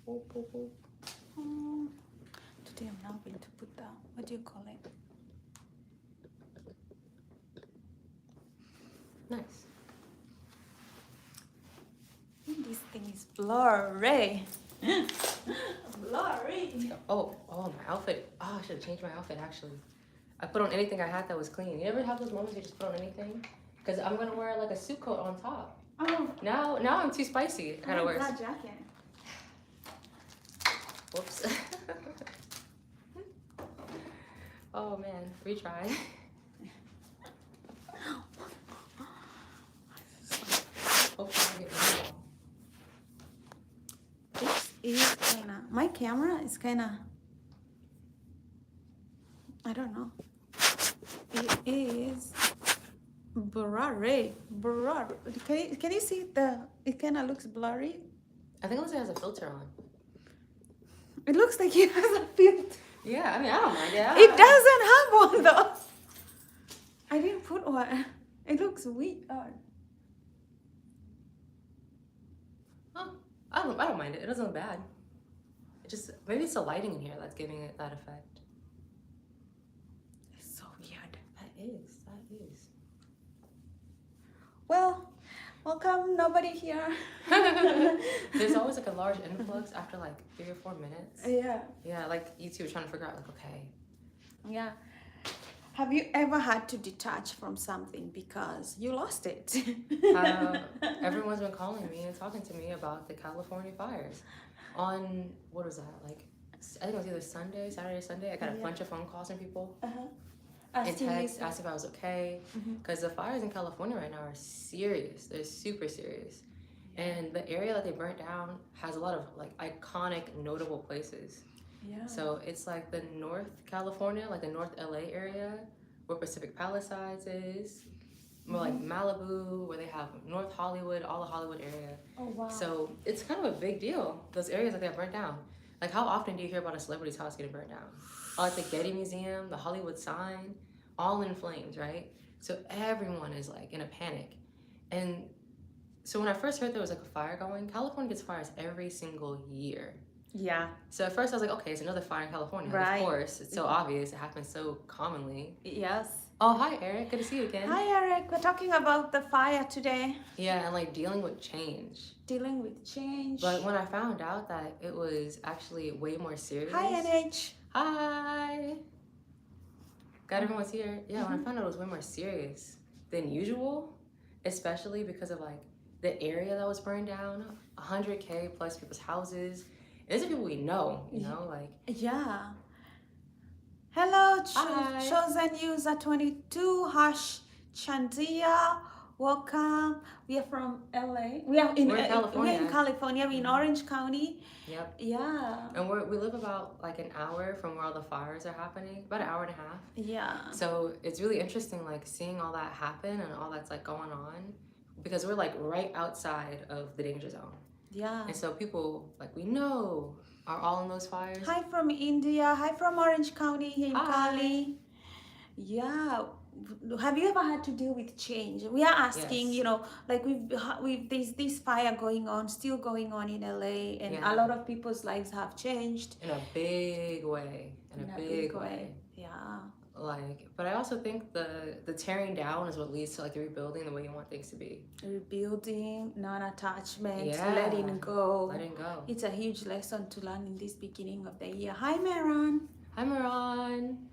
Boop, boop, boop. Today I'm now going to put the, what do you call it? Nice. This thing is blurry. Blurry. Oh, my outfit. Oh, I should have changed my outfit actually. I put on anything I had that was clean. You ever have those moments you just put on anything? Because I'm gonna wear like a suit coat on top. Oh, Now I'm too spicy. I gotta wear. that jacket. Whoops. Oh man, retry. Hopefully I get this wrong. This is kinda, my camera is kinda, I don't know. It is blurry. Can you see it kinda looks blurry? I think Lindsay has a filter on. It looks like it has a filter. Yeah, I mean, I don't mind it. It doesn't have one though. I didn't put one. It looks weird. Oh, I don't mind it. It doesn't look bad. It just, maybe it's the lighting in here that's giving it that effect. It's so weird. That is. Well, welcome. Nobody here. There's always like a large influx after like 3 or 4 minutes. Yeah. Yeah, like you two are trying to figure out like, okay. Yeah. Have you ever had to detach from something because you lost it? Everyone's been calling me and talking to me about the California fires. On, what was that, like, I think it was either Saturday or Sunday. I got a bunch of phone calls from people and texts, asked if I was okay. Because the fires in California right now are serious. They're super serious. And the area that they burnt down has a lot of like iconic, notable places. Yeah. So it's like the North California, like the North LA area, where Pacific Palisades is, more like Malibu, where they have North Hollywood, all the Hollywood area. Oh wow. So it's kind of a big deal, those areas that got burnt down. Like how often do you hear about a celebrity's house getting burnt down? Or like the Getty Museum, the Hollywood sign, all in flames, right? So everyone is like in a panic. And so when I first heard there was like a fire going, California gets fires every single year. Yeah. So at first I was like, okay, it's another fire in California. Right. Of course, it's so obvious. It happens so commonly. Yes. Oh, hi, Eric. Good to see you again. Hi, Eric. We're talking about the fire today. Yeah, and like dealing with change. Dealing with change. But when I found out that it was actually way more serious. Hi, NH. Hi. Glad everyone's here. Yeah, when I found out it was way more serious than usual, especially because of like the area that was burned down, 100K plus people's houses. These are people we know, you know, like. Yeah. Hello, Hi. chosen user 22 Chandia. Welcome. We are from LA. We're in California. We're in California. We're in Orange County. Yep. Yeah. And we live about like an hour from where all the fires are happening, about an hour and a half. Yeah. So it's really interesting, like seeing all that happen and all that's like going on, because we're like right outside of the danger zone. Yeah. And so people like we know are all in those fires. Hi from India. Hi from Orange County here in Cali. Yeah. Have you ever had to deal with change? We are asking, Yes. you know, like we've this fire going on, still going on in LA, and Yeah. a lot of people's lives have changed. In a big way. In a big way. Yeah. Like, but I also think the tearing down is what leads to like the rebuilding the way you want things to be. Rebuilding, non-attachment, Yeah. letting go. Letting go. It's a huge lesson to learn in this beginning of the year. Hi, Meron. Hi, Maran.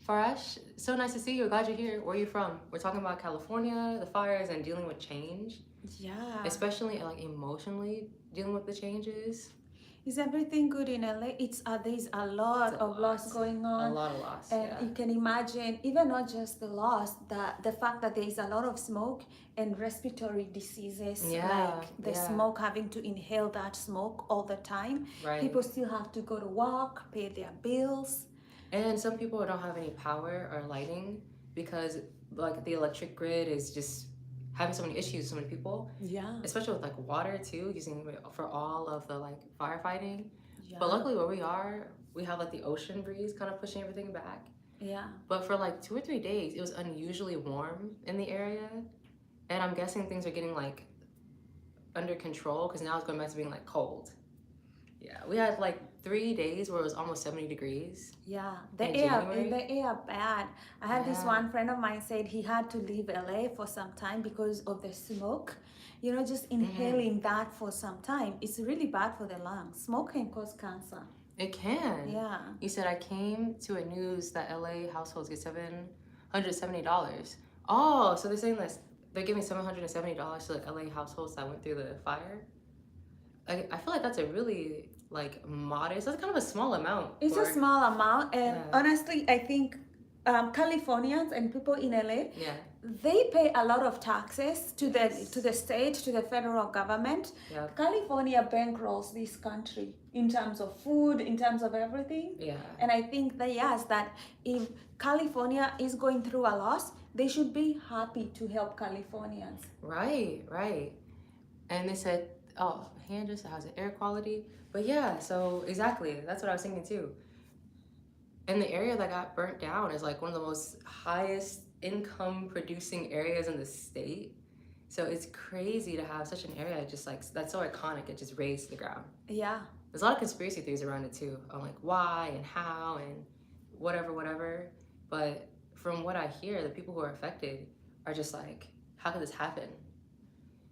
Farash, so nice to see you. Glad you're here. Where are you from? We're talking about California, the fires, and dealing with change. Yeah. Especially like emotionally dealing with the changes. Is everything good in LA? There's a lot of loss going on. A lot of loss. And yeah. you can imagine, even not just the loss, the fact that there is a lot of smoke and respiratory diseases, like the smoke, having to inhale that smoke all the time. Right. People still have to go to work, pay their bills. And some people don't have any power or lighting because like the electric grid is just having so many issues, so many people. Yeah. Especially with like water too, using it for all of the like firefighting. Yeah. But luckily where we are, we have like the ocean breeze kind of pushing everything back. Yeah. But for like 2 or 3 days, it was unusually warm in the area. And I'm guessing things are getting like under control because now it's going back to being like cold. Yeah, we had like 3 days where it was almost 70 degrees. Yeah, In January? the air bad. I had this Yeah. one friend of mine said he had to leave LA for some time because of the smoke. You know, just inhaling that for some time, it's really bad for the lungs. Smoke can cause cancer. It can. Yeah. You said I came to a news that LA households get $770. Oh, so they're saying this. They're giving $770 to like LA households that went through the fire. I feel like that's a really like modest. That's kind of a small amount. It's a small amount, and Yeah. honestly, I think Californians and people in LA, Yeah. they pay a lot of taxes to the state, to the federal government. Yeah. California bankrolls this country in terms of food, in terms of everything. Yeah. And I think that yes, that if California is going through a loss, they should be happy to help Californians. Right. Right. And they said, oh, hand just has an air quality. But yeah, so exactly. That's what I was thinking too. And the area that got burnt down is like one of the most highest income producing areas in the state. So it's crazy to have such an area just like that's so iconic. It just raised to the ground. Yeah. There's a lot of conspiracy theories around it too, on like why and how and whatever. But from what I hear, the people who are affected are just like, how could this happen?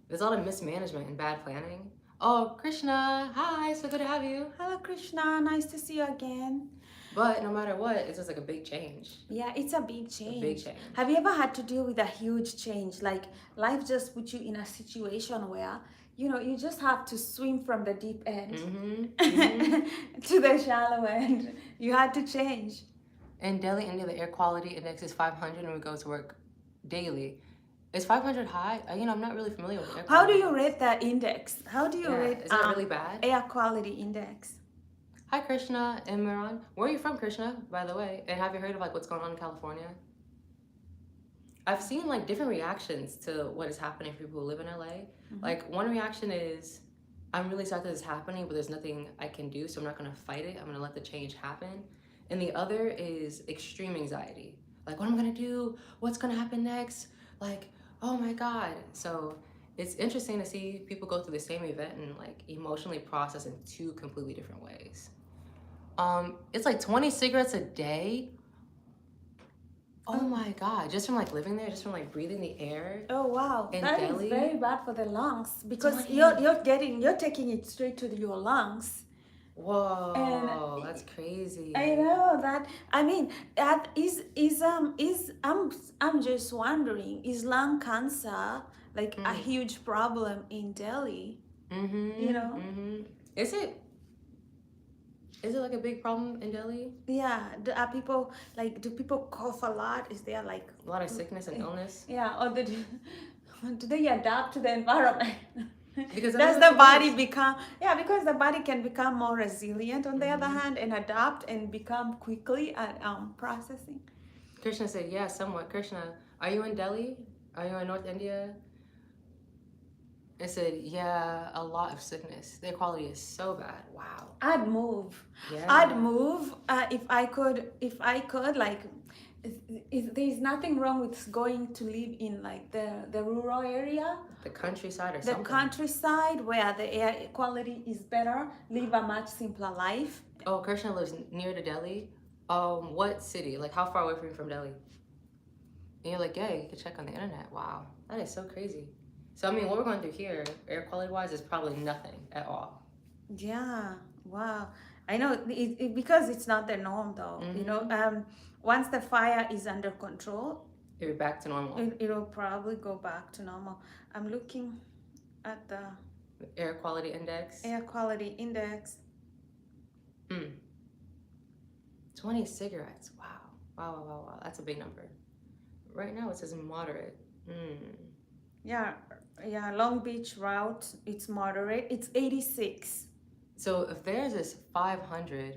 There's a lot of mismanagement and bad planning. Oh, Krishna, hi, so good to have you. Hello, Krishna. Nice to see you again. But no matter what, it's just like a big change. Yeah, it's a big change. A big change. Have you ever had to deal with a huge change? Like life just puts you in a situation where, you know, you just have to swim from the deep end to the shallow end. You had to change. In Delhi, India, the air quality index is 500 and we go to work daily. Is 500 high? You know, I'm not really familiar with air quality. How do you rate that index? How do you rate is it really bad? Air quality index? Hi, Krishna and Miran. Where are you from, Krishna, by the way? And have you heard of like what's going on in California? I've seen like different reactions to what is happening for people who live in LA. Mm-hmm. Like one reaction is, I'm really sad that this is happening, but there's nothing I can do, so I'm not gonna fight it. I'm gonna let the change happen. And the other is extreme anxiety. Like, what am I gonna do? What's gonna happen next? Like, oh my God. So it's interesting to see people go through the same event and like emotionally process in two completely different ways. It's like 20 cigarettes a day. Oh my God, just from like living there, just from like breathing the air. Oh wow, that is very bad for the lungs because 20. you're taking it straight to your lungs. Whoa, and that's crazy. I know that. I mean, that I'm just wondering, is lung cancer like a huge problem in Delhi? Mm-hmm. You know? Mm-hmm. Is it like a big problem in Delhi? Yeah. Do people cough a lot? Is there like a lot of sickness and illness? Yeah. Or do they adapt to the environment? Because does the body become because the body can become more resilient on the other hand and adapt and become quickly at processing. Krishna said, yeah, somewhat. Krishna, are you in Delhi? Are you in North India? I said, yeah, a lot of sickness. The quality is so bad. Wow. I'd move. Yeah. I'd move if I could. Like, there's nothing wrong with going to live in like the rural area, the countryside or something. The countryside where the air quality is better. Live a much simpler life. Oh, Krishna lives near to Delhi. What city? Like, how far away from Delhi? And you're like, yeah, you can check on the internet. Wow, that is so crazy. So, I mean, what we're going through here, air quality-wise, is probably nothing at all. Yeah, wow. I know, because it's not the norm, though. Mm-hmm. You know, once the fire is under control, it'll be back to normal. It'll probably go back to normal. I'm looking at the air quality index. Air quality index. 20 cigarettes. Wow. That's a big number. Right now, it says moderate. Yeah, Long Beach route, it's moderate. It's 86. So if theirs is 500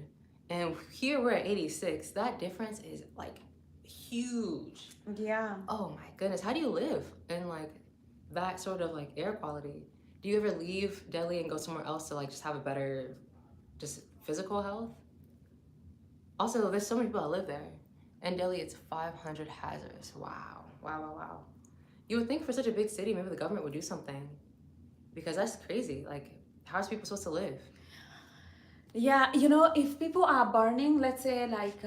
and here we're at 86, that difference is like huge. Yeah. Oh my goodness. How do you live in like that sort of like air quality? Do you ever leave Delhi and go somewhere else to like just have a better just physical health? Also, there's so many people that live there. In Delhi, it's 500 hazards. Wow. You would think for such a big city, maybe the government would do something, because that's crazy. Like, how are people supposed to live? Yeah, you know, if people are burning, let's say like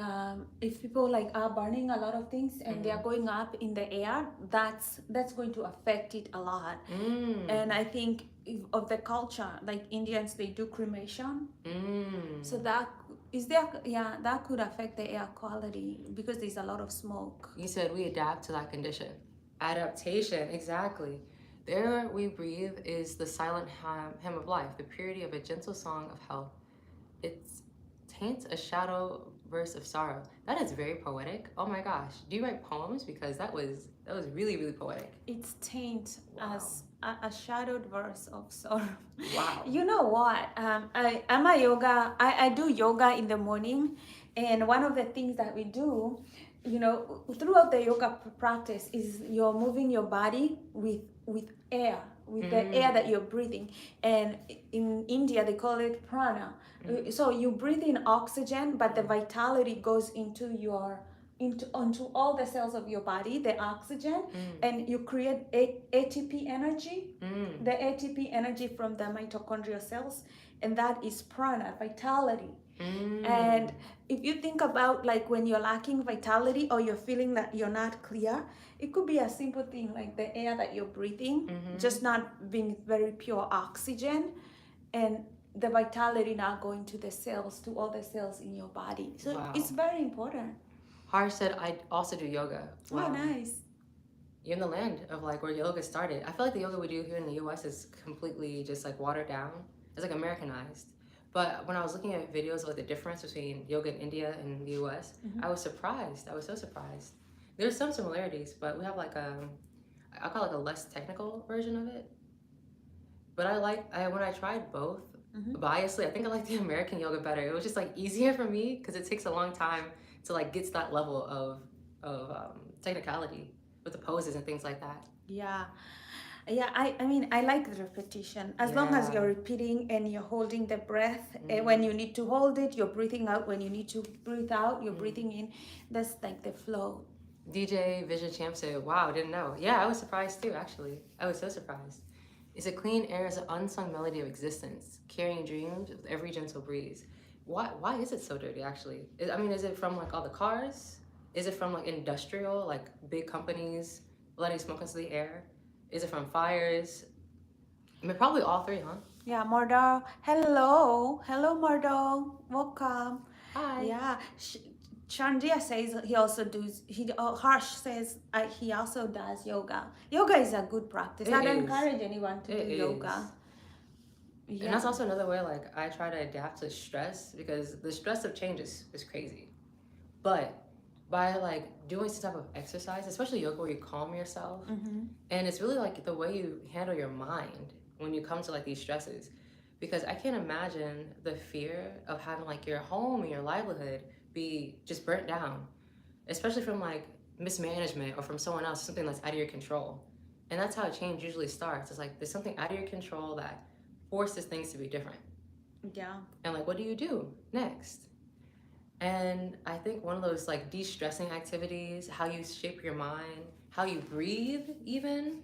if people like are burning a lot of things and they are going up in the air, that's going to affect it a lot. And I think if, of the culture, like Indians, they do cremation. So that is there, yeah, that could affect the air quality because there's a lot of smoke. You said we adapt to that condition. Adaptation, exactly. The air we breathe is the silent hymn of life, the purity of a gentle song of health. It taints a shadow verse of sorrow. That is very poetic. Oh my gosh. Do you write poems? Because that was really, really poetic. It's taint as a shadowed verse of sorrow. Wow. You know what? I'm a yoga. I do yoga in the morning, and one of the things that we do, you know, throughout the yoga practice is you're moving your body with air, with the air that you're breathing. And in India they call it prana. So you breathe in oxygen, but the vitality goes into your onto all the cells of your body, the oxygen, and you create ATP energy, the ATP energy from the mitochondrial cells, and that is prana, vitality. And if you think about like when you're lacking vitality or you're feeling that you're not clear, it could be a simple thing like the air that you're breathing just not being very pure oxygen, and the vitality not going to the cells, to all the cells in your body. So it's very important. Harsh said I also do yoga. Wow. Oh, nice. You're in the land of like where yoga started. I feel like the yoga we do here in the US is completely just like watered down. It's like Americanized. But when I was looking at videos of like the difference between yoga in India and the US, I was surprised. I was so surprised. There's some similarities, but we have like I call it a less technical version of it. But when I tried both, biasly, I think I like the American yoga better. It was just like easier for me because it takes a long time to like get to that level of technicality with the poses and things like that. Yeah. Yeah, I mean, I like the repetition. As long as you're repeating and you're holding the breath, and when you need to hold it, you're breathing out. When you need to breathe out, you're breathing in. That's like the flow. DJ Vision Champ said, wow, didn't know. Yeah, I was surprised too, actually. I was so surprised. It's a clean air is an unsung melody of existence, carrying dreams with every gentle breeze. Why is it so dirty, actually? I mean, is it from like all the cars? Is it from like industrial, like big companies letting smoke into the air? Is it from fires? I mean, probably all three, huh? Yeah, Mardal. Hello. Hello, Mardal. Welcome. Hi. Yeah. Chandia says he also does. Harsh says he also does yoga. Yoga is a good practice. I don't encourage anyone to do yoga. Yeah. And that's also another way, like, I try to adapt to stress because the stress of change is crazy. But by like doing some type of exercise, especially yoga where you calm yourself, and it's really like the way you handle your mind when you come to like these stresses, because I can't imagine the fear of having like your home and your livelihood be just burnt down, especially from like mismanagement or from someone else, something that's out of your control. And that's how change usually starts. It's like there's something out of your control that forces things to be different. Yeah. And like, what do you do next? And I think one of those like de-stressing activities, how you shape your mind, how you breathe even.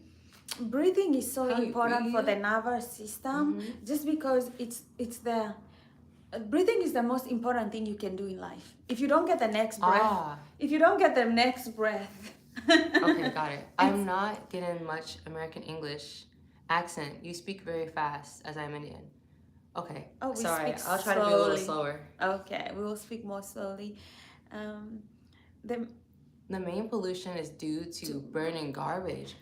Breathing is so important for the nervous system, just because it's the breathing is the most important thing you can do in life. If you don't get the next breath, Okay, got it. I'm not getting much American English accent. You speak very fast, as I'm Indian. Okay. Oh, sorry. I'll try to be a little slower. Okay, we will speak more slowly. The main pollution is due to burning garbage.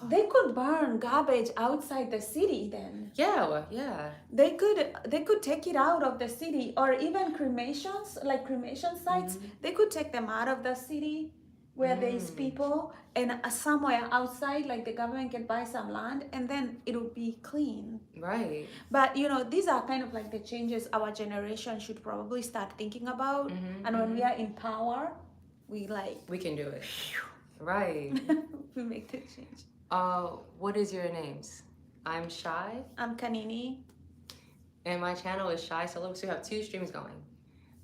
They could burn garbage outside the city then. Yeah. They could take it out of the city, or even cremations, like cremation sites. They could take them out of the city where there's people, and somewhere outside, like the government can buy some land, and then it'll be clean. Right. But you know, these are kind of like the changes our generation should probably start thinking about. And when we are in power, we can do it. Right. We make the change. What is your names? I'm Shy. I'm Kanini. And my channel is Shy Solo. So we have 2 streams going.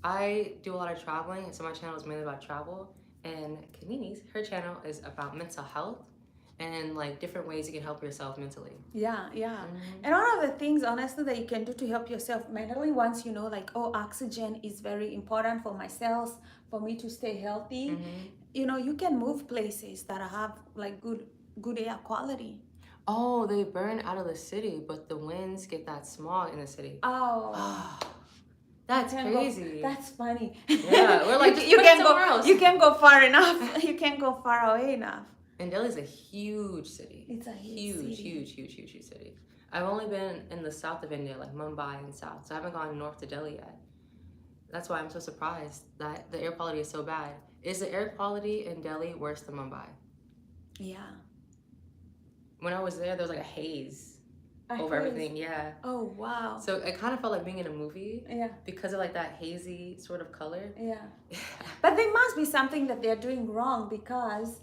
I do a lot of traveling, so my channel is mainly about travel. And Kanini's, her channel is about mental health. and like different ways you can help yourself mentally. Yeah, yeah. Mm-hmm. And one of the things, honestly, that you can do to help yourself mentally, once you know, like, oh, oxygen is very important for my cells, for me to stay healthy, Mm-hmm. you know, you can move places that have like good air quality. Oh, they burn out of the city, but the winds get that smog in the city. Oh. That's crazy. That's funny. Yeah, we're like, you can't go. else. You can't go far enough. You can't go far away enough. And Delhi's a huge city. It's a huge city. I've only been in the south of India, like Mumbai and south, so I haven't gone north to Delhi yet. That's why I'm so surprised that the air quality is so bad. Is the air quality in Delhi worse than Mumbai? Yeah. When I was there was like a haze over everything. Yeah. Oh wow. So it kind of felt like being in a movie. Yeah. Because of like that hazy sort of color. Yeah. But there must be something that they're doing wrong because,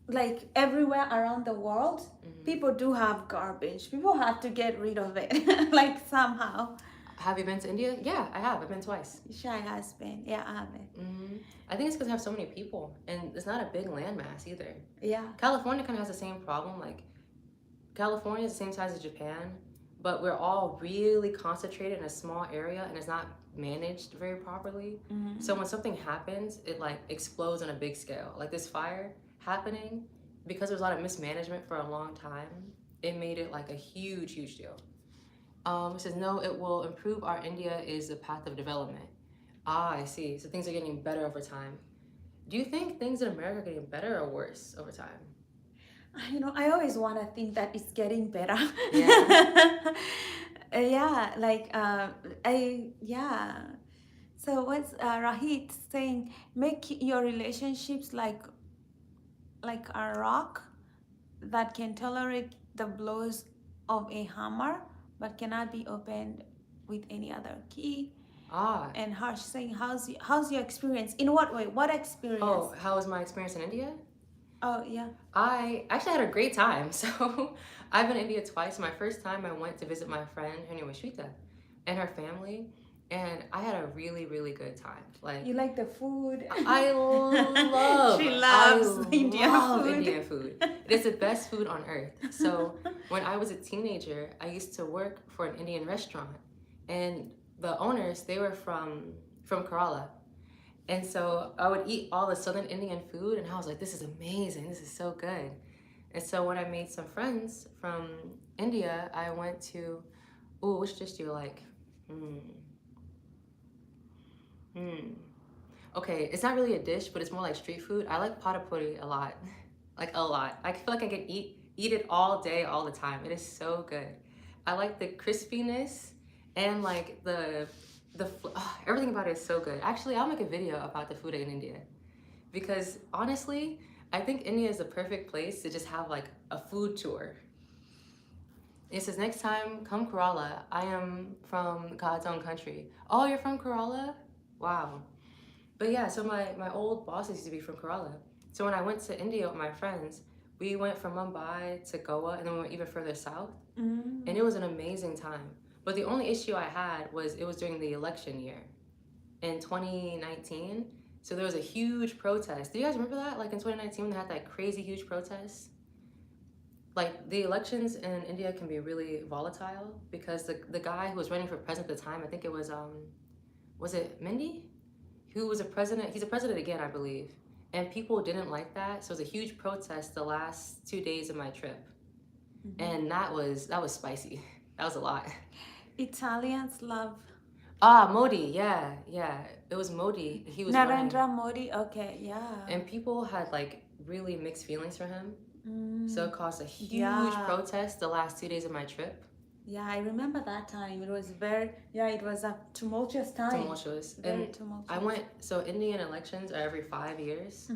like everywhere around the world, people do have garbage. People have to get rid of it, like somehow. Have you been to India? Yeah, I have. I've been twice. Shai has been. Yeah, I have been. Mm-hmm. I think it's because I have so many people, and it's not a big landmass either. Yeah. California kind of has the same problem. Like, California is the same size as Japan, but we're all really concentrated in a small area, and it's not managed very properly. Mm-hmm. So when something happens, it like explodes on a big scale. Like this fire happening, because there was a lot of mismanagement for a long time, it made it like a huge deal. It says, no, it will improve our India is the path of development. Ah, I see. So things are getting better over time. Do you think things in America are getting better or worse over time? You know, I always want to think that it's getting better. Yeah. Yeah. So what's Rahit saying? Make your relationships like a rock that can tolerate the blows of a hammer, but cannot be opened with any other key. And Harsh saying, how's your experience? In what way? What experience? Oh, how was my experience in India? Oh, yeah. I actually had a great time. So I've been in India twice. My first time I went to visit my friend, her name was Shrita, and her family. And I had a really good time. Like, you like the food? I love. She loves Indian food. It is the best food on earth. So when I was a teenager, I used to work for an Indian restaurant, and the owners, they were from Kerala. And so I would eat all the Southern Indian food, and I was like, this is amazing. This is so good. And so when I made some friends from India, I went to, which dish do you like? Okay, it's not really a dish, but it's more like street food. I like pada puri a lot. Like a lot. I feel like I can eat it all day, all the time. It is so good. I like the crispiness and like everything about it is so good. Actually, I'll make a video about the food in India because honestly, I think India is the perfect place to just have like a food tour. It says, next time, come Kerala. I am from God's own country. Oh, you're from Kerala? Wow. But yeah, so my old bosses used to be from Kerala. So when I went to India with my friends, we went from Mumbai to Goa, and then we went even further south. And it was an amazing time. But the only issue I had was it was during the election year in 2019. So there was a huge protest. Do you guys remember that? Like in 2019 when they had that crazy huge protest? Like the elections in India can be really volatile because the guy who was running for president at the time, I think it was it Modi? Who was a president? He's a president again, I believe. And people didn't like that. So it was a huge protest the last 2 days of my trip. And that was spicy. That was a lot. Italians love. Modi, yeah. It was Modi. He was Narendra Modi, okay, yeah. And people had like really mixed feelings for him. So it caused a huge protest the last 2 days of my trip. Yeah, I remember that time. It was it was a tumultuous time. Very tumultuous. So Indian elections are every 5 years.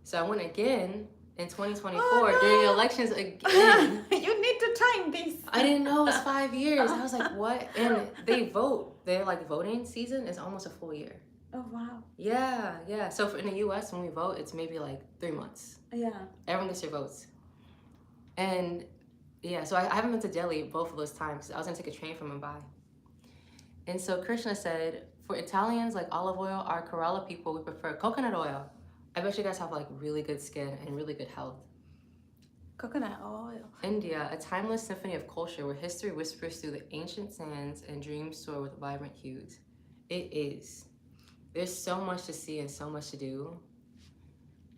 So I went again in 2024 during elections again. You need to time this. I didn't know it was 5 years. I was like, what? And they vote. Their like voting season is almost a full year. Oh, wow. Yeah. So in the US, when we vote, it's maybe like 3 months. Yeah. Everyone gets their votes. And yeah, so I haven't been to Delhi both of those times. I was gonna take a train from Mumbai. And so Krishna said, for Italians, like olive oil, our Kerala people, we prefer coconut oil. I bet you guys have like really good skin and really good health. Coconut oil. India, a timeless symphony of culture where history whispers through the ancient sands and dreams soar with vibrant hues. It is. There's so much to see and so much to do.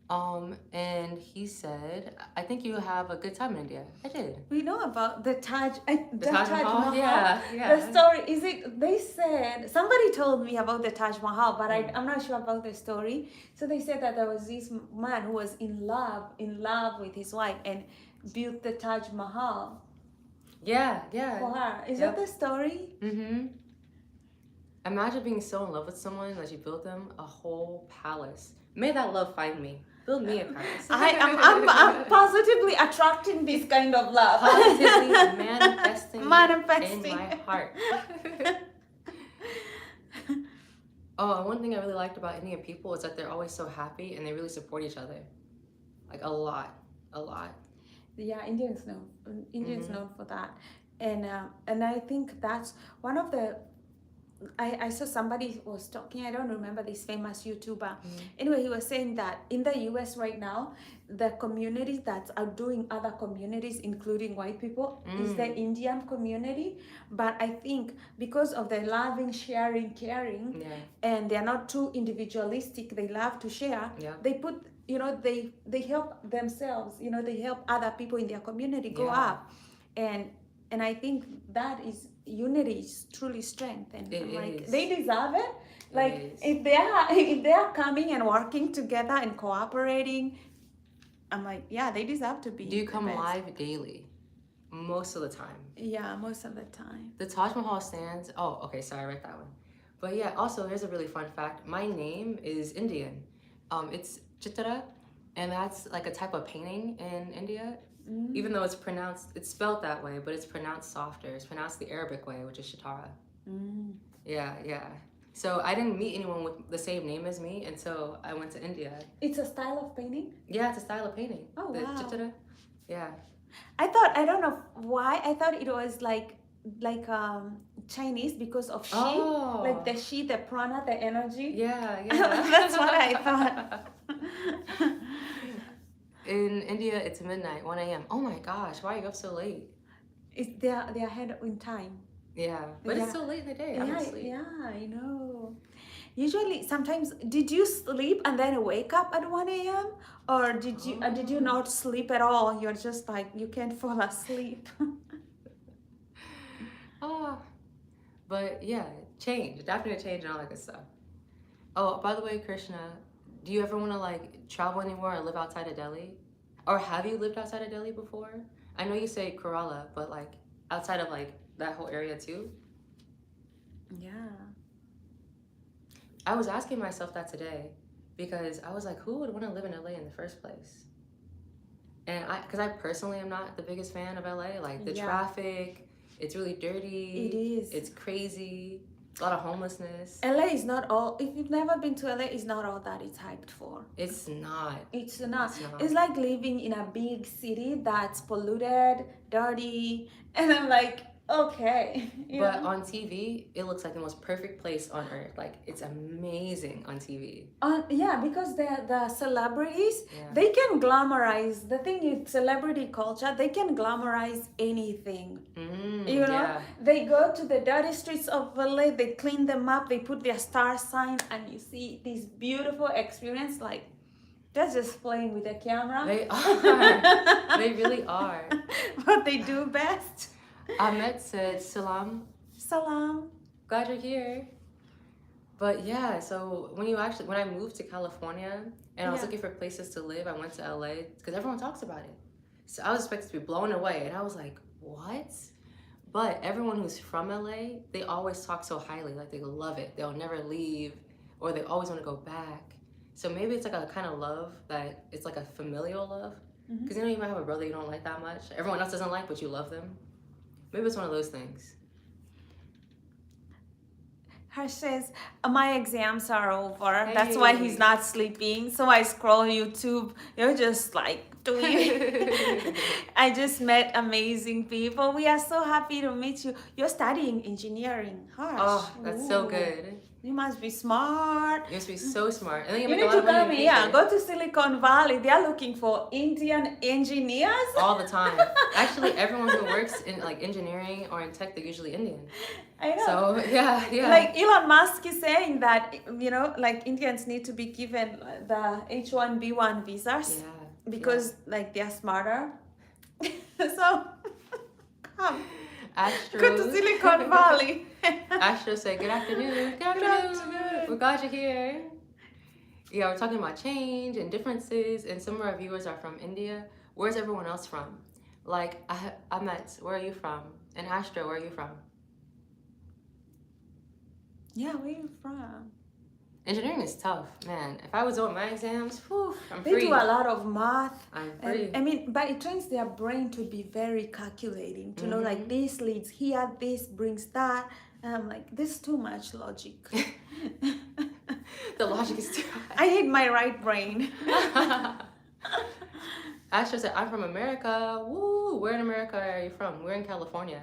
And he said, I think you have a good time in India. I did. We know about the Taj Mahal? Yeah. The story, is it, they said, somebody told me about the Taj Mahal, but I'm not sure about the story. So they said that there was this man who was in love with his wife and built the Taj Mahal. Yeah. For her. Is that the story? Mm-hmm. Imagine being so in love with someone that you built them a whole palace. May that love find me. Build me a palace. I'm positively attracting this kind of love. Positively manifesting in my heart. One thing I really liked about Indian people is that they're always so happy and they really support each other. Like a lot. Yeah, Indians known for that. And I think that's one of the I saw somebody was talking, I don't remember this famous YouTuber. Anyway, he was saying that in the US right now, the community that's outdoing other communities, including white people, is the Indian community. But I think because of the loving, sharing, caring, and they're not too individualistic, they love to share, they put, they help themselves, they help other people in their community go up. And I think that is unity is truly strength, and they deserve it. Like if they are coming and working together and cooperating, I'm like, yeah, they deserve to be. Do you come live daily? Most of the time. Yeah, most of the time. The Taj Mahal stands. Oh, okay, sorry, I read that one. But yeah, also here's a really fun fact. My name is Indian. It's Chitra, and that's like a type of painting in India. Even though it's spelled that way, but it's pronounced softer. It's pronounced the Arabic way, which is Shitara. Yeah. So I didn't meet anyone with the same name as me until I went to India. It's a style of painting? Yeah, it's a style of painting. Oh, wow. Chitra. Yeah. I don't know why, I thought it was like Chinese because of Shi. Oh. Like the Shi, the prana, the energy. Yeah. That's what I thought. In India, it's midnight, 1 a.m. Oh my gosh, why are you up so late? They're ahead in time. Yeah, but it's still late in the day. I'm asleep. Yeah, I know. Usually, sometimes, did you sleep and then wake up at 1 a.m.? Or did you not sleep at all? You're just like, you can't fall asleep. But yeah, definitely change and all that good stuff. Oh, by the way, Krishna, do you ever want to travel anywhere or live outside of Delhi? Or have you lived outside of Delhi before? I know you say Kerala, but outside of that whole area too? Yeah. I was asking myself that today because I was like, who would want to live in LA in the first place? And because I personally am not the biggest fan of LA. The traffic, it's really dirty. It is. It's crazy. A lot of homelessness. LA is not all, if you've never been to LA, it's not all that it's hyped for. It's not. It's not. It's like living in a big city that's polluted, dirty, and I'm like, okay. But on TV, it looks like the most perfect place on earth. It's amazing on TV. Yeah, because the celebrities, they can glamorize. The thing is, celebrity culture, they can glamorize anything. They go to the dirty streets of LA, they clean them up, they put their star sign, and you see this beautiful experience. They're just playing with the camera. They are. They really are. What they do best. Ahmed said, Salam. Glad you're here. But yeah, so when I moved to California and I was looking for places to live, I went to LA because everyone talks about it. So I was expected to be blown away and I was like, what? But everyone who's from LA, they always talk so highly, they love it. They'll never leave or they always want to go back. So maybe it's a kind of love that it's a familial love. Because you might have a brother you don't like that much. Everyone else doesn't like, but you love them. Maybe it's one of those things. Her says, my exams are over. That's why he's not sleeping. So I scroll YouTube. You're just like doing. I just met amazing people. We are so happy to meet you. You're studying engineering. Hush. Oh, that's so Ooh. good. You must be smart. You must be so smart. And then You make need a lot to of money in come the here. future. Go to Silicon Valley. They are looking for Indian engineers. All the time. Actually, everyone who works in like engineering or in tech, they're usually Indian. I know. So yeah. Like Elon Musk is saying that, like Indians need to be given the H1B1 visas because like they're smarter. So come. Astro. Go to Silicon Valley. Astro said, good afternoon. Good afternoon. We're glad you're here. Yeah, we're talking about change and differences, and some of our viewers are from India. Where's everyone else from? Like, Ahmet, where are you from? And Astro, where are you from? Yeah, where are you from? Engineering is tough, man. If I was doing my exams, whew, I'm They free. do a lot of math. I'm free. But it trains their brain to be very calculating, to know like this leads here, this brings that. And I'm like, this is too much logic. The logic is too high. I need my right brain. Astro said, I'm from America. Woo! Where in America are you from? We're in California.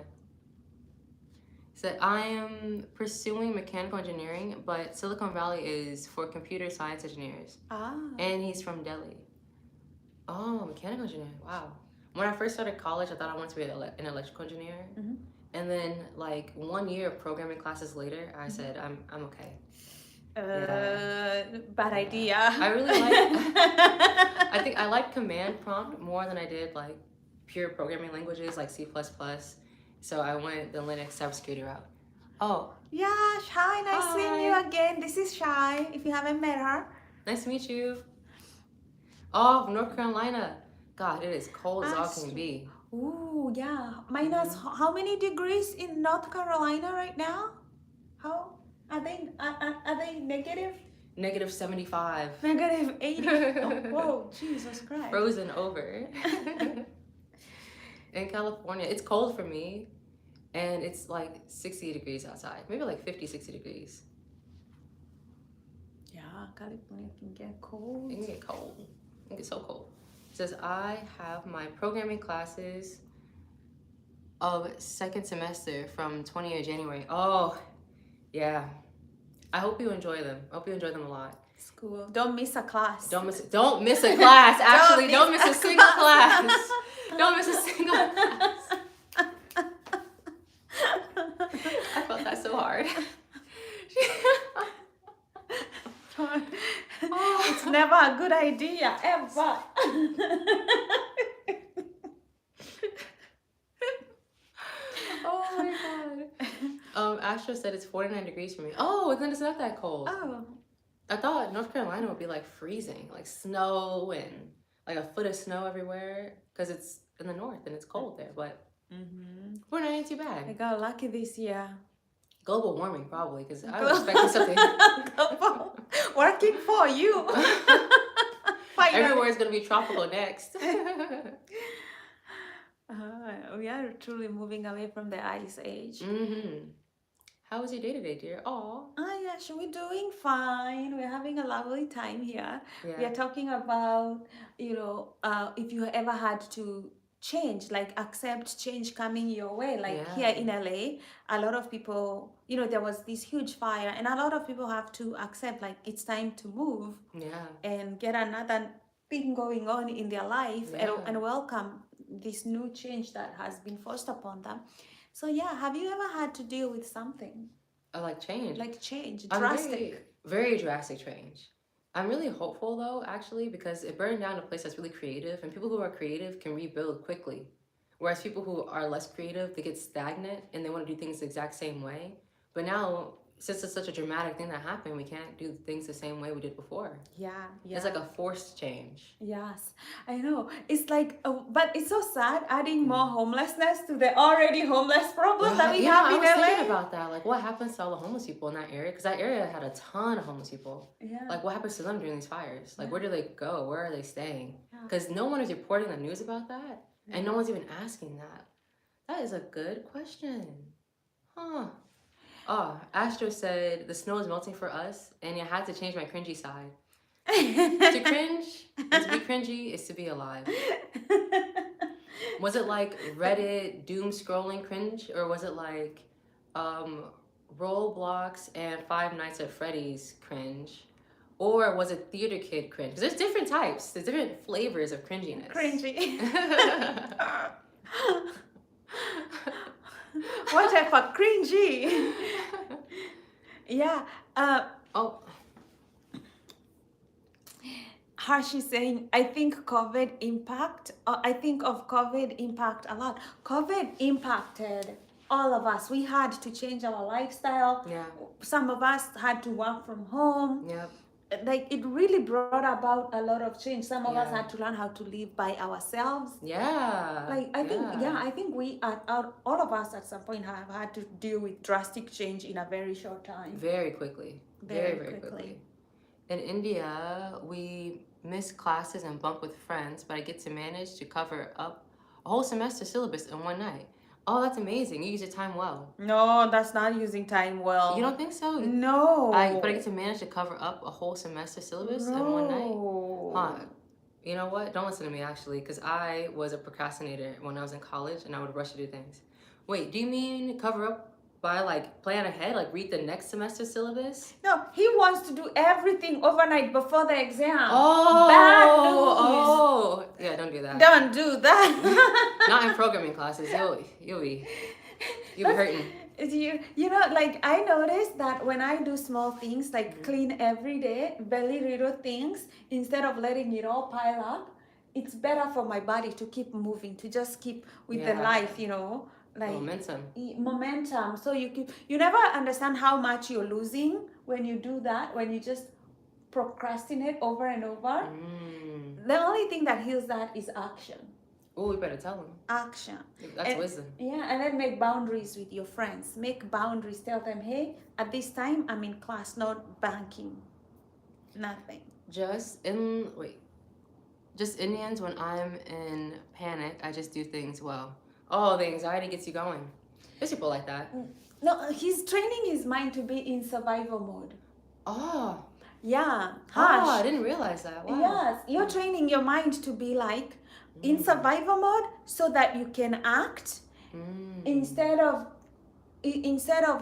He said, I am pursuing mechanical engineering, but Silicon Valley is for computer science engineers. Ah. And he's from Delhi. Oh, mechanical engineering. Wow. When I first started college, I thought I wanted to be an electrical engineer. Mm-hmm. And then, like, 1 year of programming classes later, I said, I'm okay. Bad idea. I really I think I like command prompt more than I did like pure programming languages like C++. So I went the Linux cybersecurity route. Oh. Yeah, Shai, nice seeing you again. This is Shai, if you haven't met her. Nice to meet you. Oh, from North Carolina. God, it is cold as all can be. Ooh, yeah. Minus how many degrees in North Carolina right now? How? Are they negative? Negative 75. Negative 80. Oh, whoa, Jesus Christ. Frozen over. In California, it's cold for me. And it's like 60 degrees outside. Maybe like 50, 60 degrees. Yeah, California can get cold. It can get cold. It can get so cold. It says, I have my programming classes of second semester from 20th of January. Oh, yeah. I hope you enjoy them. I hope you enjoy them a lot. School. Don't miss a class. Don't miss a class. Actually, don't miss a single class. Don't miss a single class. I felt that so hard. It's never a good idea, ever. Oh my god. Astro said it's 49 degrees for me. Oh, then it's not that cold. Oh. I thought North Carolina would be like freezing, like snow and like a foot of snow everywhere because it's in the north and it's cold there, but 49 ain't too bad. I got lucky this year. Global warming probably because I was expecting something. Working for you. Everywhere's gonna be tropical next. We are truly moving away from the ice age. How was your day today, dear? Oh yeah, we're doing fine. We're having a lovely time here. yeah. We are talking about, if you ever had to change, like accept change coming your way. Like here in LA, a lot of people, there was this huge fire, and a lot of people have to accept like it's time to move and get another thing going on in their life and welcome this new change that has been forced upon them. So yeah, have you ever had to deal with something? Like change? Like change, drastic. Very drastic change. I'm really hopeful though, actually, because it burned down a place that's really creative, and people who are creative can rebuild quickly. Whereas people who are less creative, they get stagnant and they want to do things the exact same way. But now, since it's such a dramatic thing that happened, we can't do things the same way we did before. Yeah. It's like a forced change. Yes, I know. It's like, but it's so sad adding more homelessness to the already homeless problem that we have in LA. I was thinking about that. Like, what happens to all the homeless people in that area? Because that area had a ton of homeless people. Yeah. Like, what happens to them during these fires? Like, where do they go? Where are they staying? Because no one is reporting the news about that, and no one's even asking that. That is a good question. Huh. Oh, Astro said the snow is melting for us, and I had to change my cringy side. To cringe and to be cringy is to be alive. Was it like Reddit doom scrolling cringe, or was it like Roblox and Five Nights at Freddy's cringe? Or was it theater kid cringe? Because there's different types. There's different flavors of cringiness. Cringy. Whatever, cringy. Yeah. Oh. Harsh is saying, I think COVID impact, I think of COVID impact a lot. COVID impacted all of us. We had to change our lifestyle. Yeah. Some of us had to work from home. Yep. Like it really brought about a lot of change. Some of us Yeah. had to learn how to live by ourselves. Yeah. Like I think we all of us at some point have had to deal with drastic change in a very short time. Very quickly. Very quickly. In India, we miss classes and bunk with friends, but I get to manage to cover up a whole semester syllabus in one night. Oh, that's amazing. You use your time well. No, that's not using time well. You don't think so? No. But I get to manage to cover up a whole semester syllabus in one night? Huh. You know what? Don't listen to me, actually, because I was a procrastinator when I was in college, and I would rush to do things. Wait, do you mean cover up by, like, plan ahead? Like, read the next semester syllabus? No, he wants to do everything overnight before the exam. Oh! Bad news. Oh! Yeah, don't do that. Don't do that. Not in programming classes. You'll be hurting. You know, like I noticed that when I do small things like clean every day, very little things, instead of letting it all pile up, it's better for my body to keep moving, to just keep with the life, you know, like momentum. So you never understand how much you're losing when you do that, when you just procrastinate over and over. The only thing that heals that is action. Oh, we better tell them. Action. That's wisdom. Yeah, and then make boundaries with your friends. Make boundaries. Tell them, hey, at this time I'm in class, not banking. Nothing. Just Indians, when I'm in panic, I just do things well. Oh, the anxiety gets you going. There's people like that. No, he's training his mind to be in survival mode. Oh. Yeah. Harsh. Oh, I didn't realize that. Wow. Yes, you're training your mind to be like in survival mode so that you can act instead of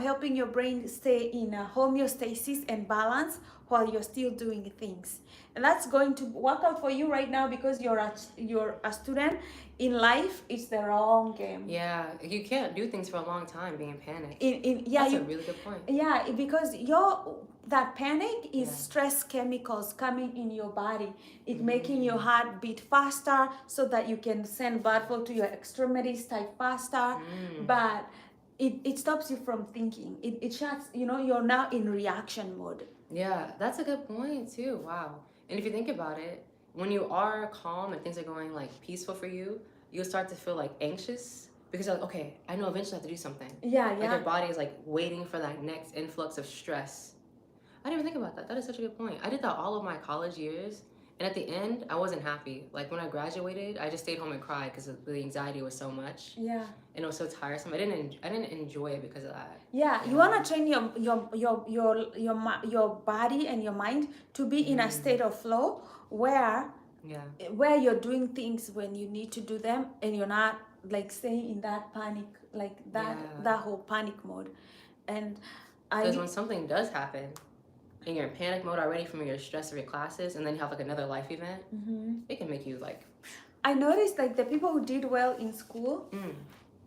helping your brain stay in a homeostasis and balance while you're still doing things. And that's going to work out for you right now because you're a student. In life, it's the wrong game. Yeah, you can't do things for a long time being panicked. That's a really good point. Yeah, because that panic is stress chemicals coming in your body. It's making your heart beat faster so that you can send blood flow to your extremities type faster. But it stops you from thinking. It shuts, you're now in reaction mode. Yeah, that's a good point too. Wow. And if you think about it, when you are calm and things are going like peaceful for you, you'll start to feel like anxious because you're like, okay, I know eventually I have to do something. Yeah. Like your body is like waiting for that next influx of stress. I didn't even think about that. That is such a good point. I did that all of my college years, and at the end, I wasn't happy. Like when I graduated, I just stayed home and cried because the anxiety was so much. Yeah. And it was so tiresome. I didn't enjoy it because of that. Yeah, you want to train your body and your mind to be in a state of flow where you're doing things when you need to do them and you're not like staying in that panic, like that whole panic mode. And because when something does happen and you're in panic mode already from your stress of your classes, and then you have like another life event, it can make you like. I noticed like the people who did well in school,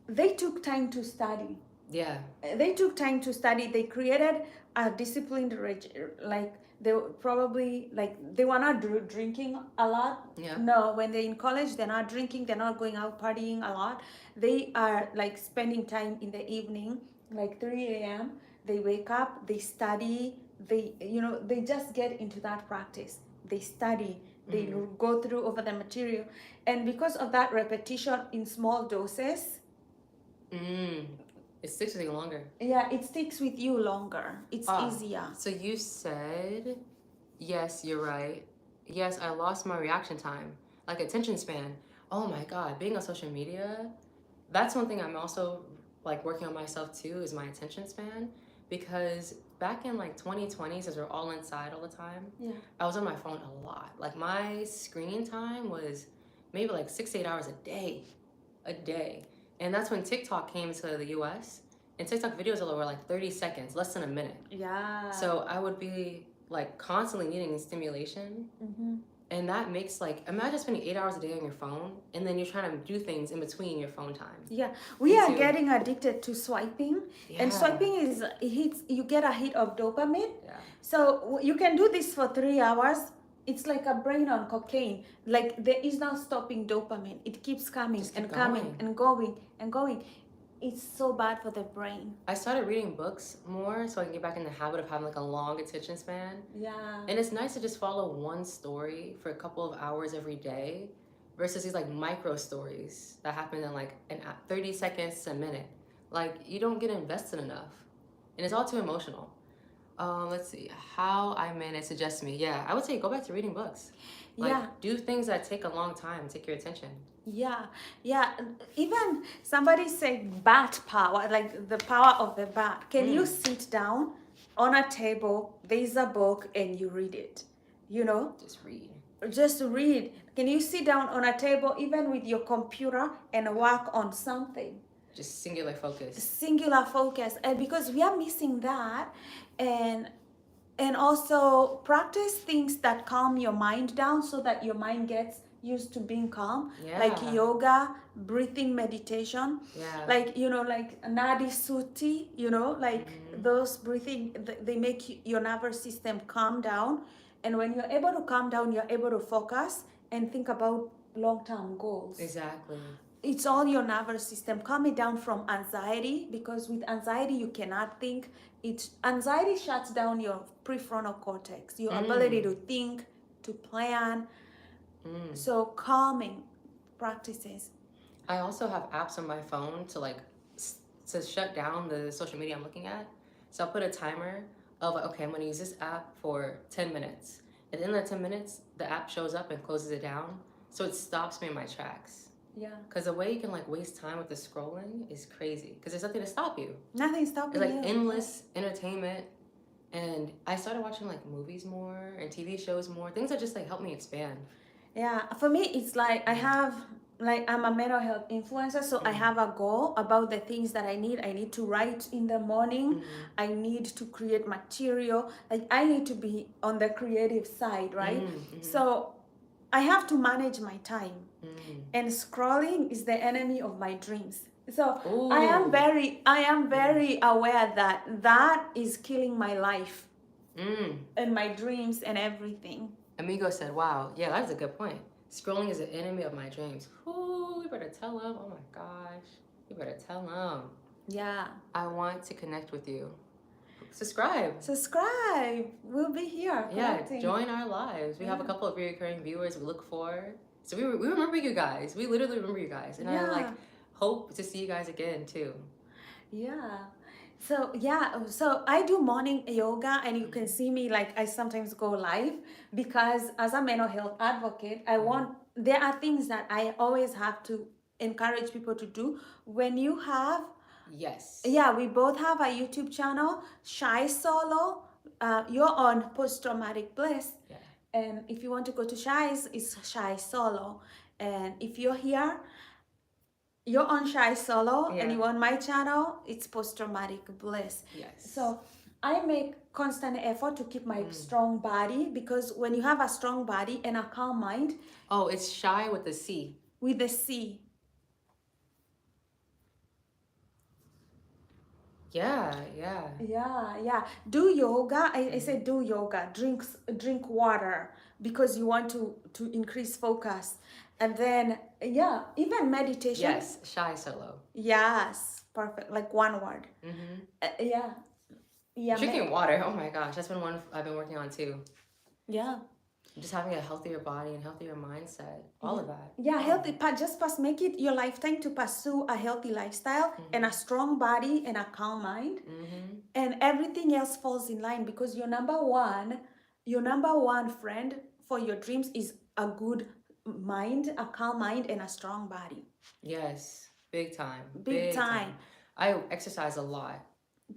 they took time to study. Yeah. They took time to study. They created a disciplined, like they probably like they were not drinking a lot. Yeah. No, when they're in college, they're not drinking. They're not going out partying a lot. They are like spending time in the evening, like 3 a.m. They wake up. They study. They just get into that practice. They study. They go through over the material, and because of that repetition in small doses. It sticks with you longer. Yeah, it sticks with you longer. It's easier. So you said, yes, you're right. Yes, I lost my reaction time, like attention span. Oh my God, being on social media, that's one thing I'm also like working on myself too, is my attention span. because back in like 2020, since we're all inside all the time, Yeah. I was on my phone a lot. Like my screen time was maybe like 6 to 8 hours a day. And that's when TikTok came to the US. And TikTok videos were like 30 seconds, less than a minute. Yeah. So I would be like constantly needing stimulation. Mm-hmm. And that makes like, imagine spending 8 hours a day on your phone and then you're trying to do things in between your phone time. Yeah, we Me are too. getting addicted to swiping, and Yeah. swiping is it hits you get a hit of dopamine. Yeah. So you can do this for 3 hours. It's like a brain on cocaine. Like there is no stopping dopamine. It keeps coming Just keep and coming going. and going and going. It's so bad for the brain. I started reading books more so I can get back in the habit of having like a long attention span. Yeah. And it's nice to just follow one story for a couple of hours every day versus these like micro stories that happen in like 30 seconds to a minute. Like you don't get invested enough. And it's all too emotional. Let's see. How I manage suggests me. Yeah, I would say go back to reading books. Like Yeah. do things that take a long time, take your attention. Yeah, yeah. Even somebody said bat power, like the power of the bat. Can you sit down on a table, there's a book, and you read it? You know? Just read. Just read. Can you sit down on a table, even with your computer, and work on something? Just singular focus. Singular focus. And because we are missing that, and also practice things that calm your mind down so that your mind gets used to being calm. Yeah. Like yoga, breathing meditation. Yeah. Like, you know, like Nadi Suti, you know, like those breathing, they make your nervous system calm down. And when you're able to calm down, you're able to focus and think about long-term goals. Exactly. It's all your nervous system. Calm it down from anxiety, because with anxiety you cannot think. Anxiety shuts down your prefrontal cortex, your ability to think, to plan. So calming practices. I also have apps on my phone to like to shut down the social media I'm looking at. So I'll put a timer of like, okay, I'm gonna use this app for 10 minutes. At the end of that 10 minutes, the app shows up and closes it down. So it stops me in my tracks. Yeah. Because the way you can like waste time with the scrolling is crazy. Because there's nothing to stop you. Nothing stopping It's you. like endless entertainment. And I started watching like movies more and TV shows more. Things that just like help me expand. Yeah, for me, it's like I'm a mental health influencer, so I have a goal about the things that I need. I need to write in the morning. I need to create material. Like I need to be on the creative side, right? So I have to manage my time. And scrolling is the enemy of my dreams. So I am very aware that is killing my life and my dreams and everything. Amigo said, wow, yeah, that's a good point. Scrolling is an enemy of my dreams. Ooh, you better tell him. Oh my gosh. You better tell him. Yeah. I want to connect with you. Subscribe. We'll be here. Yeah, connecting. join our lives. We have a couple of recurring viewers we look for. So we remember you guys. We literally remember you guys. And I like hope to see you guys again too. Yeah. So I do morning yoga, and you can see me like I sometimes go live, because as a mental health advocate, there are things that I always have to encourage people to do. When you have Yes. Yeah, we both have a YouTube channel, Shy Solo. You're on Post Traumatic Bliss. Yeah. And if you want to go to Shy's, it's Shy Solo. And if you're here, you're on Shy Solo, and you're on my channel, it's Post Traumatic Bliss. Yes. So I make constant effort to keep my strong body, because when you have a strong body and a calm mind. Oh, it's Shy with the C. With the C. Yeah. Yeah. Do yoga. I say do yoga. Drink water, because you want to increase focus. And then even meditation. Yes, Shy Solo. Yes, perfect. Like one word. Yeah. Drinking water. Oh my gosh, that's been one I've been working on too. Yeah. Just having a healthier body and healthier mindset. All of that. Yeah, healthy. Just make it your lifetime to pursue a healthy lifestyle and a strong body and a calm mind, and everything else falls in line, because your number one friend for your dreams is a good mind, a calm mind, and a strong body. Yes, big time. Big time. I exercise a lot.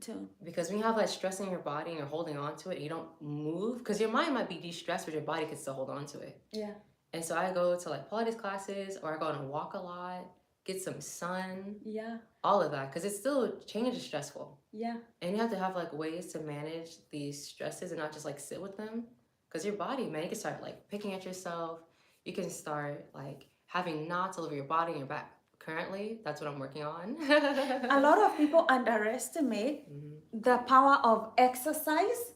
too. Because when you have that stress in your body and you're holding on to it and you don't move, because your mind might be de-stressed, but your body can still hold on to it. Yeah. And so I go to like Pilates classes, or I go on a walk a lot, get some sun. Yeah. All of that, because it's still, change is stressful. Yeah. And you have to have like ways to manage these stresses and not just like sit with them. Because your body, man, you can start like picking at yourself. You can start like having knots all over your body and your back. Currently, that's what I'm working on. A lot of people underestimate the power of exercise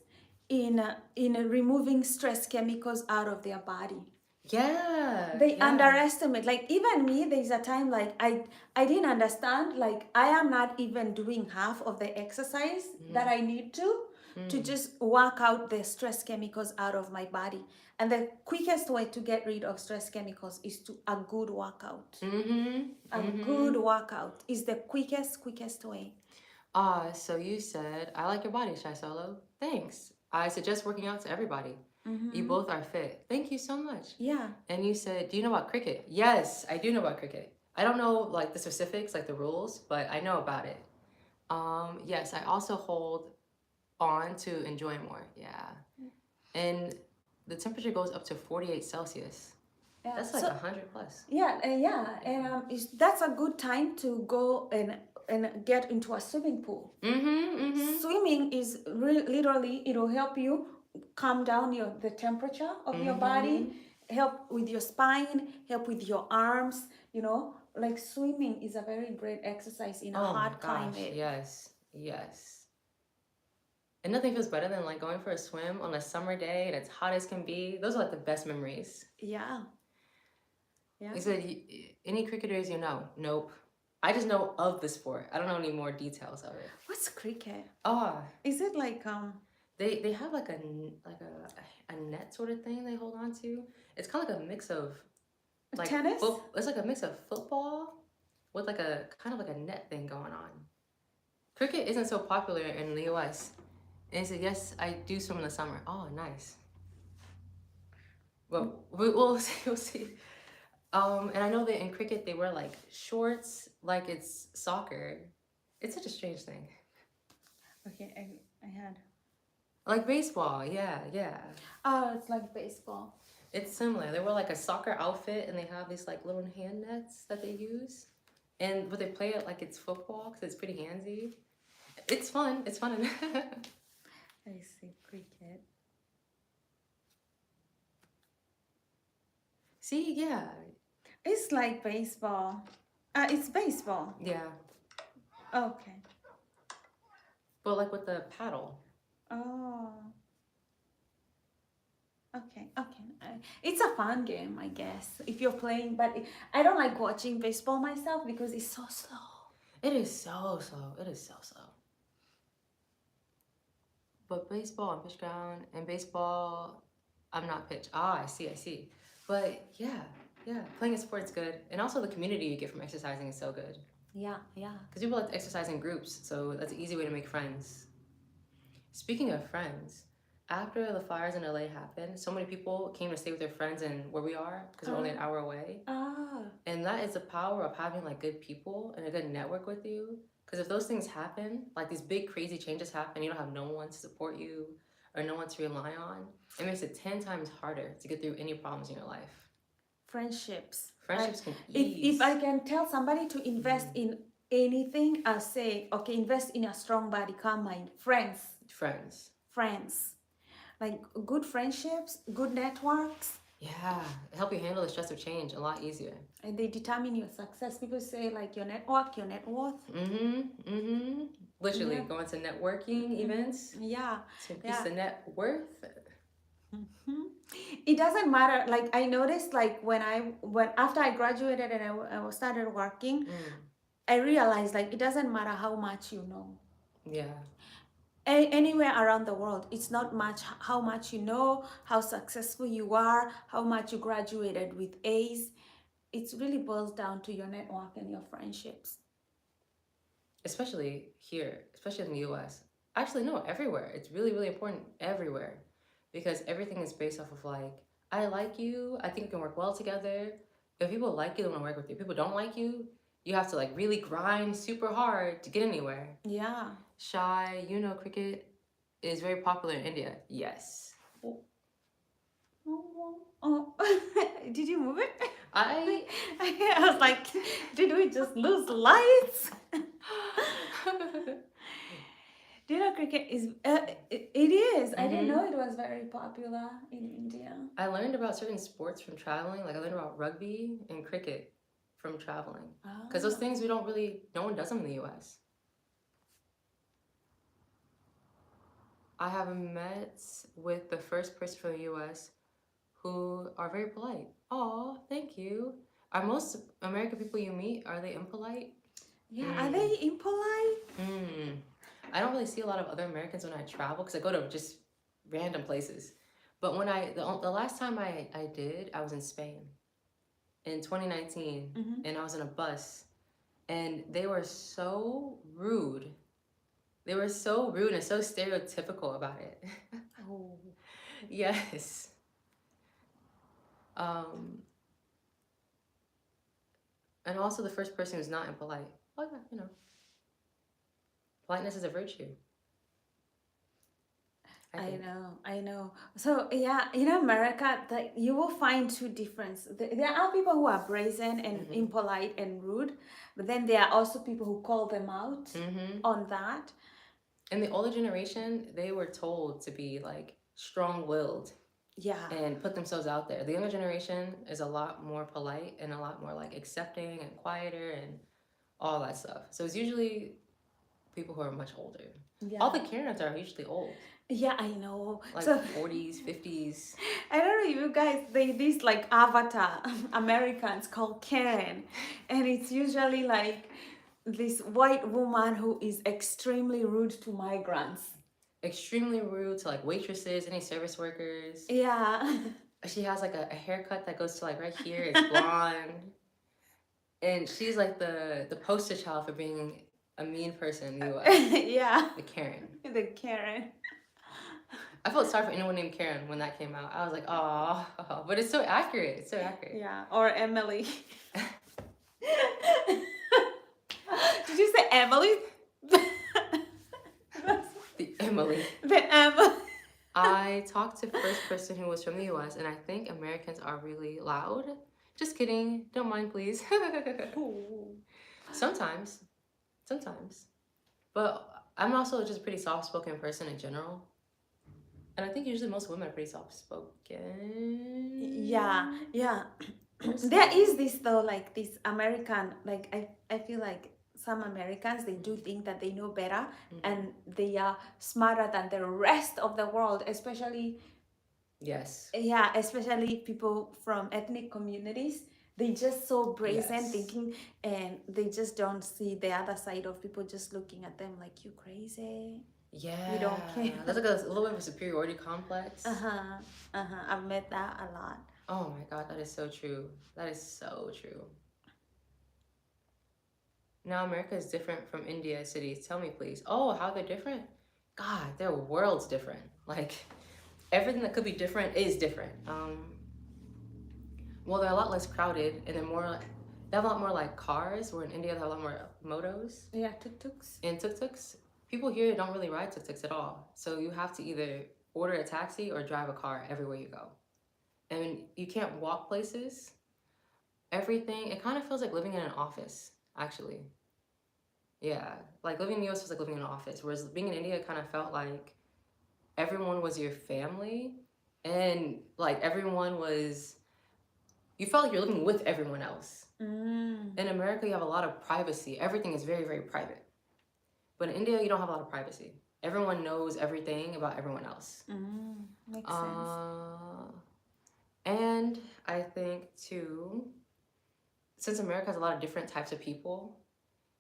in removing stress chemicals out of their body. Yeah. They yeah. underestimate. Like even me, there's a time like I didn't understand. Like I am not even doing half of the exercise that I need to just work out the stress chemicals out of my body. And the quickest way to get rid of stress chemicals is to a good workout. A good workout is the quickest way. So you said, I like your body, Shy Solo. Thanks. I suggest working out to everybody. You both are fit. Thank you so much. Yeah. And you said, do you know about cricket? Yes, I do know about cricket. I don't know like the specifics, like the rules, but I know about it. Yes, I also hold on to enjoy more. Yeah. And the temperature goes up to 48 Celsius. Yeah. That's like 100 plus. Yeah, and that's a good time to go and get into a swimming pool. Swimming is literally, it'll help you calm down the temperature of your body, help with your spine, help with your arms. You know, like swimming is a very great exercise in a hot climate. Yes, yes. And nothing feels better than like going for a swim on a summer day and it's hot as can be. Those are like the best memories. Yeah. Yeah. You said, any cricketers you know? Nope. I just know of the sport. I don't know any more details of it. What's cricket? Oh, Is it like they have like a net sort of thing they hold on to. It's kind of like a mix of like tennis? It's like a mix of football with like a kind of like a net thing going on. Cricket isn't so popular in the US. And he said, yes, I do swim in the summer. Oh, nice. Well, we'll see. We'll see. And I know that in cricket they wear like shorts, like it's soccer. It's such a strange thing. Okay, I had. Like baseball, yeah. Oh, it's like baseball. It's similar. They wear like a soccer outfit and they have these like little hand nets that they use. But they play it like it's football because it's pretty handsy. It's fun. It's fun. I see cricket. See, yeah. It's like baseball. It's baseball. Yeah. Okay. But like with the paddle. Oh. Okay. It's a fun game, I guess, if you're playing. But I don't like watching baseball myself because it's so slow. It is so slow. It is so slow. But baseball and pitch ground and baseball, I'm not pitch. I see. But yeah, playing a sport's good. And also the community you get from exercising is so good. Yeah. Because people like to exercise in groups, so that's an easy way to make friends. Speaking of friends, after the fires in LA happened, so many people came to stay with their friends in where we are, because we're only an hour away. And that is the power of having like good people and a good network with you. Because if those things happen, like these big crazy changes happen, you don't have no one to support you or no one to rely on, it makes it 10 times harder to get through any problems in your life. Friendships can ease. If I can tell somebody to invest in anything, I'll say, okay, invest in a strong body, calm mind. Friends. Like good friendships, good networks. Yeah, help you handle the stress of change a lot easier. And they determine your success. People say like your network, your net worth. Literally going to networking events. Yeah. To increase the net worth. It doesn't matter. Like I noticed, like when after I graduated and I started working, I realized like it doesn't matter how much you know. Yeah. Anywhere around the world, it's not much how much you know, how successful you are, how much you graduated with A's. It really boils down to your network and your friendships. Especially here, especially in the US. Actually, no, everywhere. It's really, really important everywhere. Because everything is based off of like, I like you, I think we can work well together. If people like you, they want to work with you. If people don't like you, you have to like really grind super hard to get anywhere. Yeah. Shy, you know, cricket is very popular in India. Yes. Oh. Did you move it? I I was like, did we just lose lights? Do you know cricket is? It is. I didn't know it was very popular in India. I learned about certain sports from traveling. Like I learned about rugby and cricket from traveling. Because those things no one does them in the U.S. I have met with the first person from the U.S. who are very polite. Oh, thank you. Are most American people you meet, are they impolite? Yeah, are they impolite? I don't really see a lot of other Americans when I travel because I go to just random places. But when the last time I did, I was in Spain in 2019 and I was in a bus and they were so rude. They were so rude and so stereotypical about it. Oh. Yes. And also the first person who's not impolite. Oh yeah, you know. Politeness is a virtue. I know. So yeah, in America, you will find two difference. There are people who are brazen and impolite and rude, but then there are also people who call them out on that. In the older generation, they were told to be like strong-willed. Yeah. And put themselves out there. The younger generation is a lot more polite and a lot more like accepting and quieter and all that stuff. So it's usually people who are much older. Yeah. All the Karens are usually old. Yeah, I know. Like 40s, 50s. I don't know, you guys, this like avatar Americans called Karen. And it's usually like this white woman who is extremely rude to migrants. Extremely rude to like waitresses, any service workers. Yeah. She has like a haircut that goes to like right here. It's blonde. And she's like the poster child for being a mean person in the US. Yeah. The Karen. The Karen. I felt sorry for anyone named Karen when that came out. I was like, oh, but it's so accurate. It's so accurate. Yeah. Or Emily. Did you say Emily? The Emily. The Emily. I talked to the first person who was from the US, and I think Americans are really loud. Just kidding. Don't mind, please. Sometimes. But I'm also just a pretty soft-spoken person in general. And I think usually most women are pretty soft-spoken. Yeah. There is this though, like this American, like I feel like some Americans, they do think that they know better and they are smarter than the rest of the world, especially. Yes. Yeah, especially people from ethnic communities. They just so brazen thinking, and they just don't see the other side of people just looking at them like, you crazy. Yeah. We don't care. That's like a little bit of a superiority complex. I've met that a lot. Oh my God, that is so true. That is so true. Now America is different from India cities. Tell me, please. Oh, how they're different? God, their world's different. Like, everything that could be different is different. Well, they're a lot less crowded, and they have a lot more like cars, where in India they have a lot more motos. Yeah, tuk-tuks. And tuk-tuks. People here don't really ride tuk-tuks at all. So you have to either order a taxi or drive a car everywhere you go. And you can't walk places. Everything, it kind of feels like living in an office, actually. Yeah, like living in the US was like living in an office, whereas being in India kind of felt like everyone was your family, and like you felt like you're living with everyone else. In America, you have a lot of privacy. Everything is very, very private. But in India, you don't have a lot of privacy. Everyone knows everything about everyone else. Makes sense. And I think too, since America has a lot of different types of people,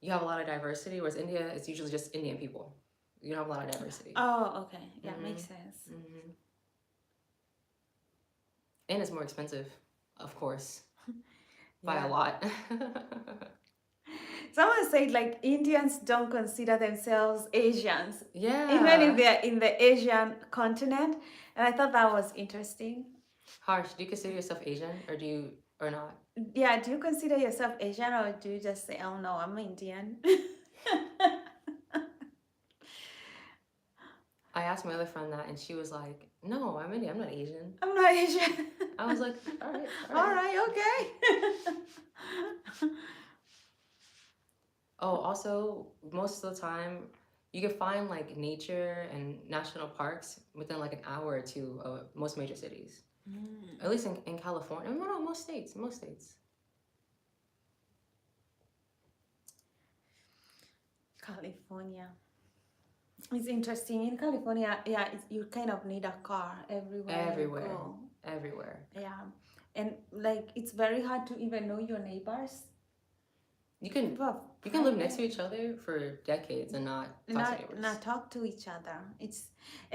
you have a lot of diversity, whereas India is usually just Indian people. You don't have a lot of diversity. Oh, okay. Yeah, makes sense. And it's more expensive, of course, by a lot. Someone said like Indians don't consider themselves Asians. Yeah. Even if they're in the Asian continent. And I thought that was interesting. Harsh, do you consider yourself Asian or not? Yeah, do you consider yourself Asian, or do you just say, oh no, I'm Indian? I asked my other friend that, and she was like, "No, I'm Indian. I'm not Asian." I'm not Asian. I was like, "All right, All right, okay. Oh, also, most of the time, you can find like nature and national parks within like an hour or two of most major cities. At least in California. No, no, most states. Most states. California. It's interesting. In California, yeah, you kind of need a car everywhere. Everywhere. You go. Everywhere. Yeah. And like it's very hard to even know your neighbors. You can live next to each other for decades and not talk to neighbors. Not talk to each other. It's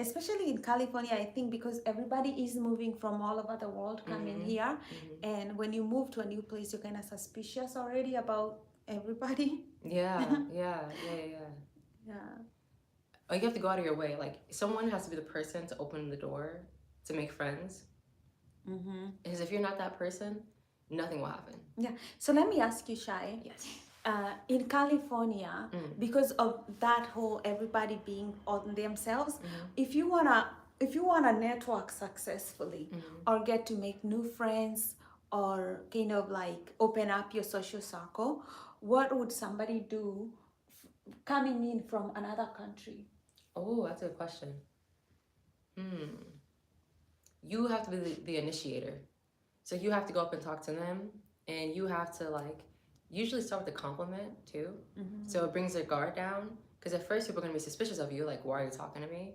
especially in California, I think, because everybody is moving from all over the world coming here, and when you move to a new place, you're kind of suspicious already about everybody. Yeah. Oh, you have to go out of your way. Like someone has to be the person to open the door to make friends. Because if you're not that person, nothing will happen. Yeah. So let me ask you, Shai. Yes. In California, because of that whole everybody being on themselves, if you wanna network successfully or get to make new friends or kind of like open up your social circle, what would somebody do coming in from another country? Oh, that's a good question. You have to be the initiator. So you have to go up and talk to them, and you have to like usually start with a compliment too. So it brings their guard down. Because at first people are gonna be suspicious of you, like, why are you talking to me?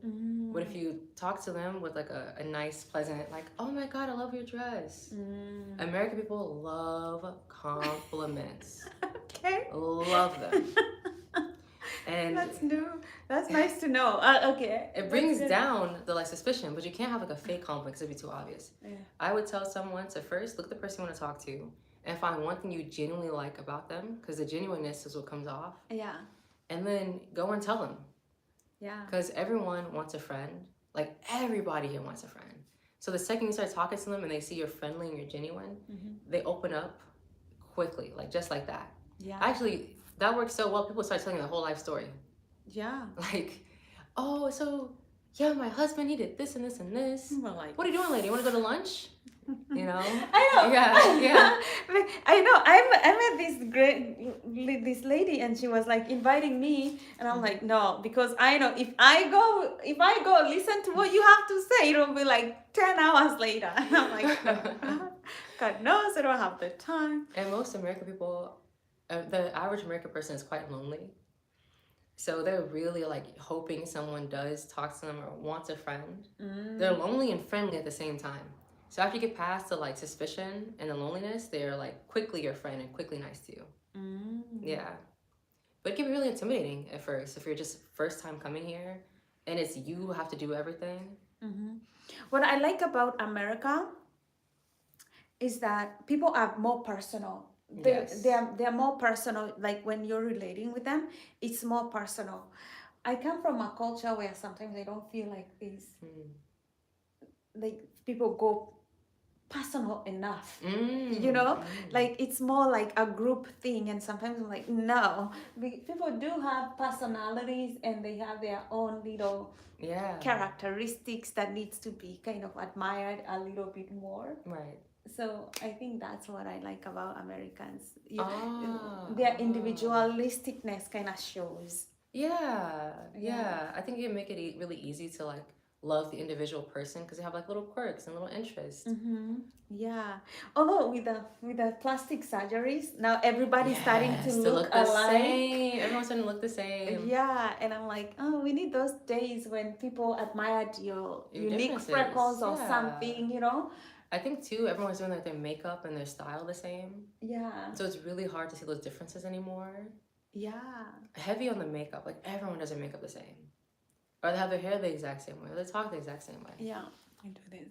But if you talk to them with like a nice, pleasant, like, oh my God, I love your dress. American people love compliments. Okay. Love them. And that's new. That's nice to know. Okay. It brings down the like suspicion, but you can't have like a fake compliment because it'd be too obvious. Yeah. I would tell someone to first look at the person you want to talk to and find one thing you genuinely like about them, because the genuineness is what comes off. Yeah. And then go and tell them. Yeah. Because everyone wants a friend. Like everybody here wants a friend. So the second you start talking to them and they see you're friendly and you're genuine, they open up quickly, like just like that. Yeah. Actually, that works so well. People start telling you the whole life story. Yeah. Like, oh, so yeah, my husband, he did this and this and this. Well, like, what are you doing, lady? You want to go to lunch? You know? I know. Yeah. I know. I met this lady, and she was like inviting me, and I'm like, no, because I know if I go listen to what you have to say, it'll be like 10 hours later. And I'm like, God knows I don't have the time. And most American people, the average American person is quite lonely. So they're really like hoping someone does talk to them or wants a friend. They're lonely and friendly at the same time. So after you get past the like suspicion and the loneliness, they're like quickly your friend and quickly nice to you. Yeah. But it can be really intimidating at first if you're just first time coming here and it's you who have to do everything. What I like about America is that people are more personal. They're more personal. Like when you're relating with them, it's more personal. I come from a culture where sometimes I don't feel like this. Like people go personal enough, you know, like it's more like a group thing, and sometimes I'm like, no, people do have personalities and they have their own little characteristics that needs to be kind of admired a little bit more. Right. So I think that's what I like about Americans. Their individualisticness kind of shows. Yeah. I think you make it really easy to like love the individual person because they have like little quirks and little interests. Yeah. Although with the plastic surgeries, now everybody's starting to look the alike. Same. Everyone's starting to look the same. Yeah, and I'm like, oh, we need those days when people admired your unique freckles or something, you know. I think too, everyone's doing like their makeup and their style the same. Yeah. So it's really hard to see those differences anymore. Yeah. Heavy on the makeup. Like everyone does their makeup the same. Or they have their hair the exact same way. Or they talk the exact same way. Yeah, I do this.